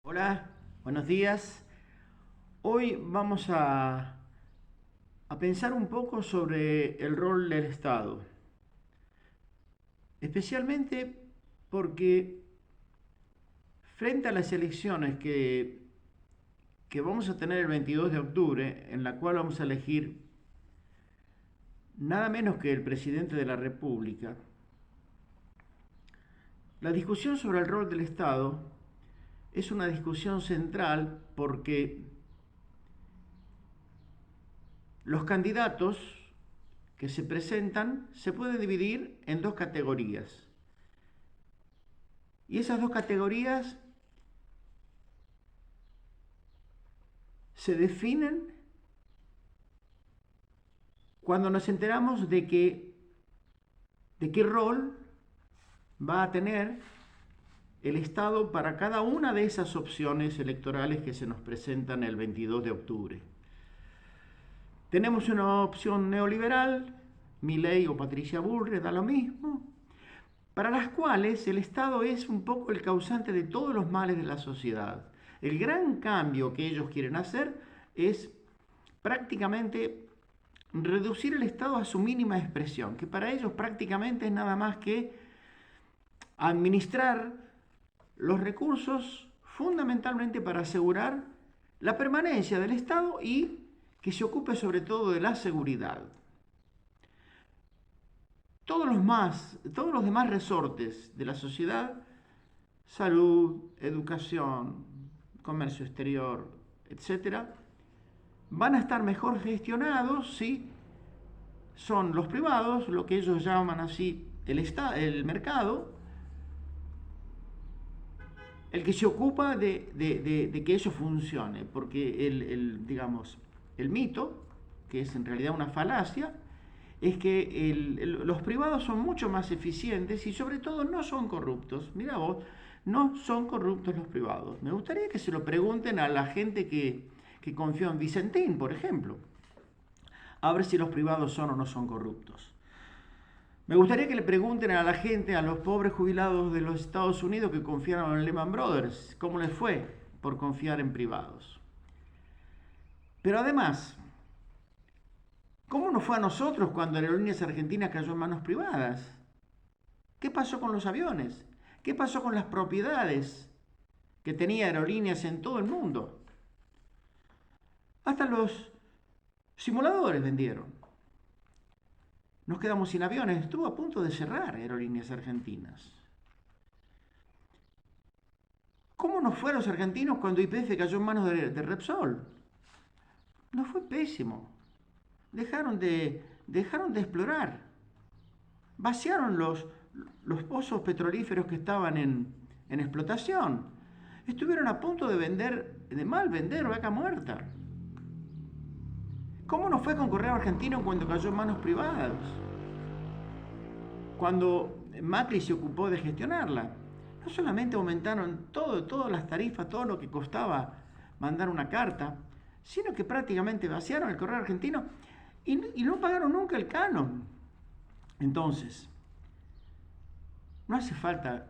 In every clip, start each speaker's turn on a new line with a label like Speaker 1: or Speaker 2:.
Speaker 1: Hola, buenos días. Hoy vamos a pensar un poco sobre el rol del Estado, especialmente porque frente a las elecciones que vamos a tener el 22 de octubre, en la cual vamos a elegir nada menos que el presidente de la República, la discusión sobre el rol del Estado es una discusión central porque los candidatos que se presentan se pueden dividir en dos categorías. Y esas dos categorías se definen cuando nos enteramos de qué rol va a tener el Estado para cada una de esas opciones electorales que se nos presentan el 22 de octubre. Tenemos una opción neoliberal, Milei o Patricia Bullrich, da lo mismo, para las cuales el Estado es un poco el causante de todos los males de la sociedad. El gran cambio que ellos quieren hacer es prácticamente reducir el Estado a su mínima expresión, que para ellos prácticamente es nada más que administrar los recursos fundamentalmente para asegurar la permanencia del Estado y que se ocupe sobre todo de la seguridad. Todos los demás resortes de la sociedad, salud, educación, comercio exterior, etcétera, van a estar mejor gestionados si son los privados, lo que ellos llaman así el mercado, el que se ocupa de que eso funcione, porque digamos, el mito, que es en realidad una falacia, es que los privados son mucho más eficientes y sobre todo no son corruptos. Mira vos, no son corruptos los privados. Me gustaría que se lo pregunten a la gente que confió en Vicentín, por ejemplo, a ver si los privados son o no son corruptos. Me gustaría que le pregunten a la gente, a los pobres jubilados de los Estados Unidos que confiaron en Lehman Brothers, cómo les fue por confiar en privados. Pero además, ¿cómo nos fue a nosotros cuando Aerolíneas Argentinas cayó en manos privadas? ¿Qué pasó con los aviones? ¿Qué pasó con las propiedades que tenía Aerolíneas en todo el mundo? Hasta los simuladores vendieron. Nos quedamos sin aviones. Estuvo a punto de cerrar Aerolíneas Argentinas. ¿Cómo nos fue a los argentinos cuando YPF cayó en manos de Repsol? Nos fue pésimo. Dejaron de explorar. Vaciaron los pozos petrolíferos que estaban en explotación. Estuvieron a punto de mal vender vaca muerta. ¿Cómo nos fue con Correo Argentino cuando cayó en manos privadas? Cuando Macri se ocupó de gestionarla. No solamente aumentaron todas las tarifas, todo lo que costaba mandar una carta, sino que prácticamente vaciaron el Correo Argentino y no pagaron nunca el canon. Entonces, no hace falta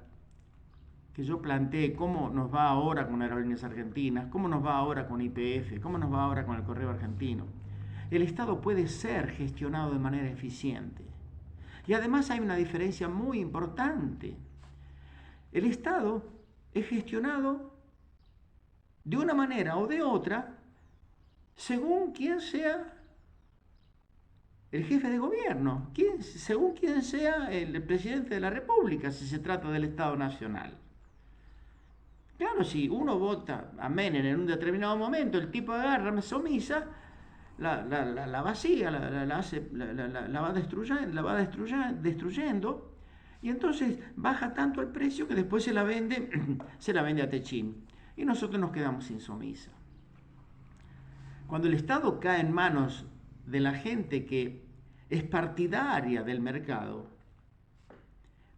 Speaker 1: que yo plantee cómo nos va ahora con Aerolíneas Argentinas, cómo nos va ahora con YPF, cómo nos va ahora con el Correo Argentino. El Estado puede ser gestionado de manera eficiente. Y además hay una diferencia muy importante. El Estado es gestionado de una manera o de otra según quién sea el jefe de gobierno, según quién sea el presidente de la República, si se trata del Estado Nacional. Claro, si uno vota a Menem en un determinado momento, el tipo agarra misa, la vacía, la va destruyendo, y entonces baja tanto el precio que después se la vende a Techín. Y nosotros nos quedamos sin Somisa. Cuando el Estado cae en manos de la gente que es partidaria del mercado,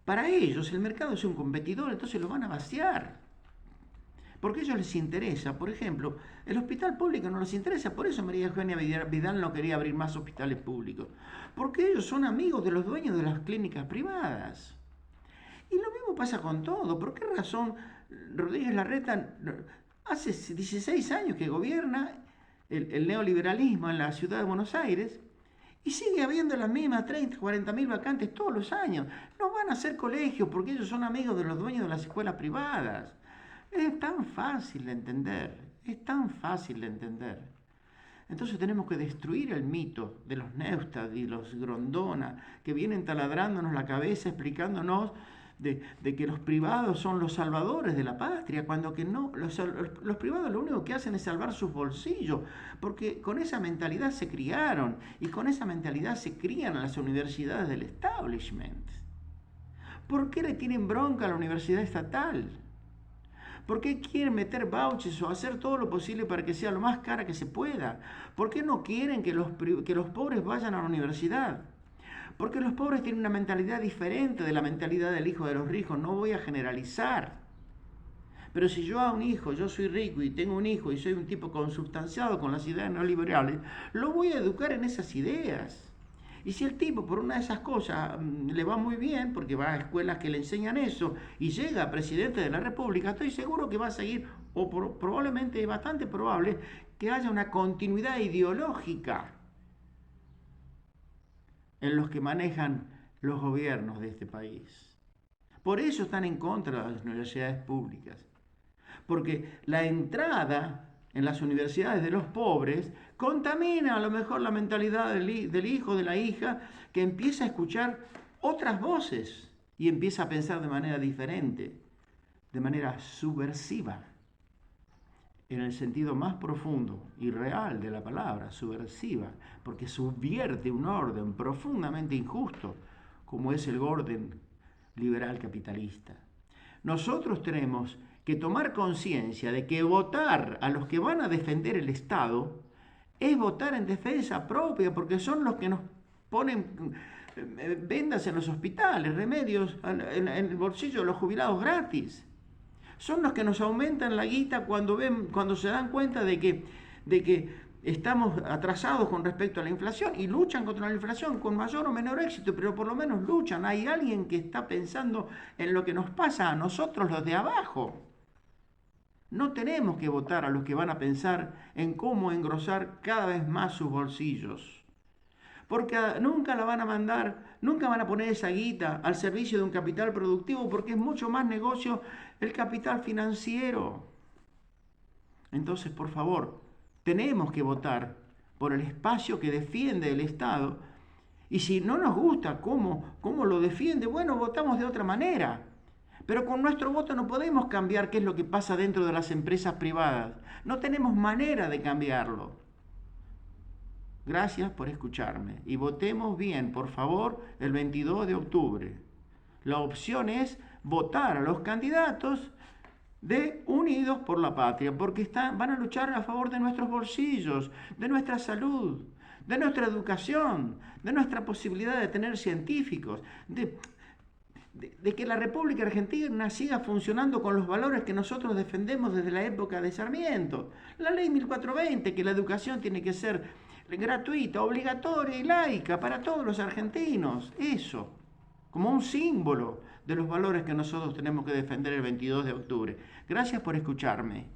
Speaker 1: para ellos el mercado es un competidor, entonces lo van a vaciar. Porque a ellos les interesa, por ejemplo, el hospital público no les interesa, por eso María Eugenia Vidal no quería abrir más hospitales públicos, porque ellos son amigos de los dueños de las clínicas privadas. Y lo mismo pasa con todo. ¿Por qué razón Rodríguez Larreta Hace 16 años que gobierna el neoliberalismo en la ciudad de Buenos Aires y sigue habiendo las mismas 30, 40 mil vacantes todos los años. No van a hacer colegios porque ellos son amigos de los dueños de las escuelas privadas. Es tan fácil de entender, es tan fácil de entender. Entonces tenemos que destruir el mito de los Neustadt y los Grondona, que vienen taladrándonos la cabeza, explicándonos de que los privados son los salvadores de la patria, cuando que no, los privados lo único que hacen es salvar sus bolsillos, porque con esa mentalidad se criaron y con esa mentalidad se crían en las universidades del establishment. ¿Por qué le tienen bronca a la universidad estatal? ¿Por qué quieren meter vouchers o hacer todo lo posible para que sea lo más cara que se pueda? ¿Por qué no quieren que los pobres vayan a la universidad? Porque los pobres tienen una mentalidad diferente de la mentalidad del hijo de los ricos. No voy a generalizar. Pero si yo a un hijo, yo soy rico y tengo un hijo y soy un tipo consubstanciado con las ideas neoliberales, lo voy a educar en esas ideas. Y si el tipo por una de esas cosas le va muy bien, porque va a escuelas que le enseñan eso, y llega a presidente de la República, estoy seguro que va a seguir, o probablemente es bastante probable, que haya una continuidad ideológica en los que manejan los gobiernos de este país. Por eso están en contra de las universidades públicas. Porque la entrada en las universidades de los pobres contamina a lo mejor la mentalidad del hijo, de la hija, que empieza a escuchar otras voces y empieza a pensar de manera diferente, de manera subversiva, en el sentido más profundo y real de la palabra, subversiva, porque subvierte un orden profundamente injusto, como es el orden liberal capitalista. Nosotros tenemos que tomar conciencia de que votar a los que van a defender el Estado es votar en defensa propia, porque son los que nos ponen vendas en los hospitales, remedios en el bolsillo de los jubilados gratis. Son los que nos aumentan la guita cuando se dan cuenta de que estamos atrasados con respecto a la inflación y luchan contra la inflación con mayor o menor éxito, pero por lo menos luchan. Hay alguien que está pensando en lo que nos pasa a nosotros los de abajo. No tenemos que votar a los que van a pensar en cómo engrosar cada vez más sus bolsillos. Porque nunca la van a mandar, nunca van a poner esa guita al servicio de un capital productivo, porque es mucho más negocio el capital financiero. Entonces, por favor, tenemos que votar por el espacio que defiende el Estado. Y si no nos gusta cómo lo defiende, bueno, votamos de otra manera. Pero con nuestro voto no podemos cambiar qué es lo que pasa dentro de las empresas privadas. No tenemos manera de cambiarlo. Gracias por escucharme. Y votemos bien, por favor, el 22 de octubre. La opción es votar a los candidatos de Unidos por la Patria, porque van a luchar a favor de nuestros bolsillos, de nuestra salud, de nuestra educación, de nuestra posibilidad de tener científicos, de que la República Argentina siga funcionando con los valores que nosotros defendemos desde la época de Sarmiento. La ley 1420, que la educación tiene que ser gratuita, obligatoria y laica para todos los argentinos. Eso, como un símbolo de los valores que nosotros tenemos que defender el 22 de octubre. Gracias por escucharme.